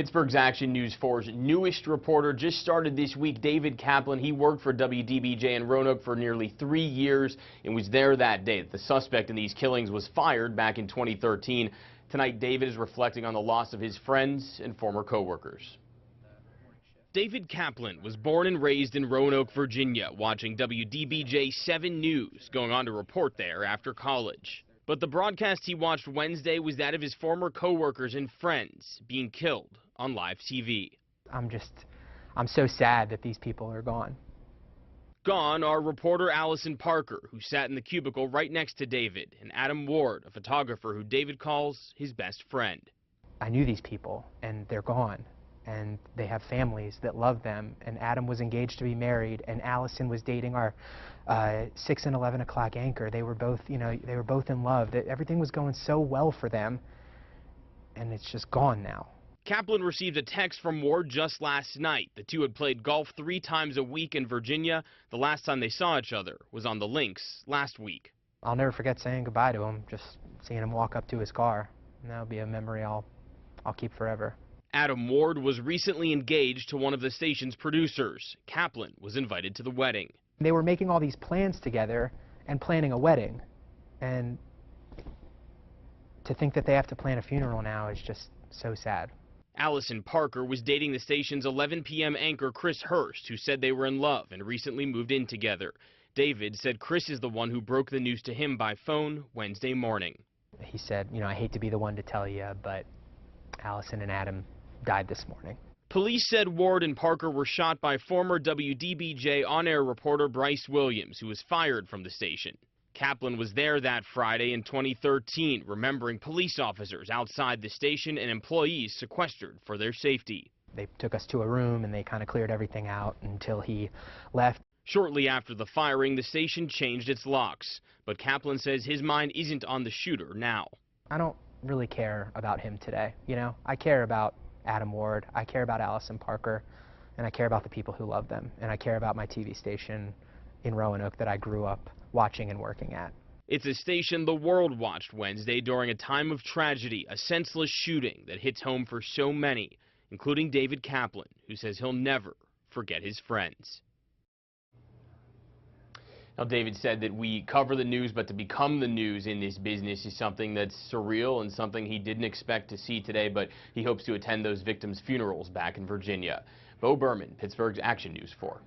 Pittsburgh's Action News 4's newest reporter just started this week, David Kaplan. He worked for WDBJ in Roanoke for nearly 3 years and was there that day that the suspect in these killings was fired back in 2013. Tonight, David is reflecting on the loss of his friends and former coworkers. David Kaplan was born and raised in Roanoke, Virginia, watching WDBJ 7 News, going on to report there after college. But the broadcast he watched Wednesday was that of his former coworkers and friends being killed on live TV. I'm so sad that these people are gone. Gone are reporter Allison Parker, who sat in the cubicle right next to David, and Adam Ward, a photographer who David calls his best friend. I knew these people, and they're gone. And they have families that love them, and Adam was engaged to be married, and Allison was dating our 6 and 11 o'clock anchor. They were both, they were both in love. Everything was going so well for them, and it's just gone now. Kaplan received a text from Ward just last night. The two had played golf 3 times a week in Virginia. The last time they saw each other was on the links last week. I'll never forget saying goodbye to him, just seeing him walk up to his car. And that'll be a memory I'll keep forever. Adam Ward was recently engaged to one of the station's producers. Kaplan was invited to the wedding. They were making all these plans together and planning a wedding. And to think that they have to plan a funeral now is just so sad. Allison Parker was dating the station's 11 p.m. anchor Chris Hurst, who said they were in love and recently moved in together. David said Chris is the one who broke the news to him by phone Wednesday morning. He said, I hate to be the one to tell you, but Allison and Adam died this morning. Police said Ward and Parker were shot by former WDBJ on-air reporter Bryce Williams, who was fired from the station. Kaplan was there that Friday in 2013, remembering police officers outside the station and employees sequestered for their safety. They took us to a room and they kind of cleared everything out until he left. Shortly after the firing, the station changed its locks, but Kaplan says his mind isn't on the shooter now. I don't really care about him today, I care about Adam Ward, I care about Allison Parker, and I care about the people who love them, and I care about my TV station in Roanoke that I grew up watching and working at. It's a station the world watched Wednesday during a time of tragedy, a senseless shooting that hits home for so many, including David Kaplan, who says he'll never forget his friends. Now, David said that we cover the news, but to become the news in this business is something that's surreal and something he didn't expect to see today, but he hopes to attend those victims' funerals back in Virginia. Bo Berman, Pittsburgh's Action News 4.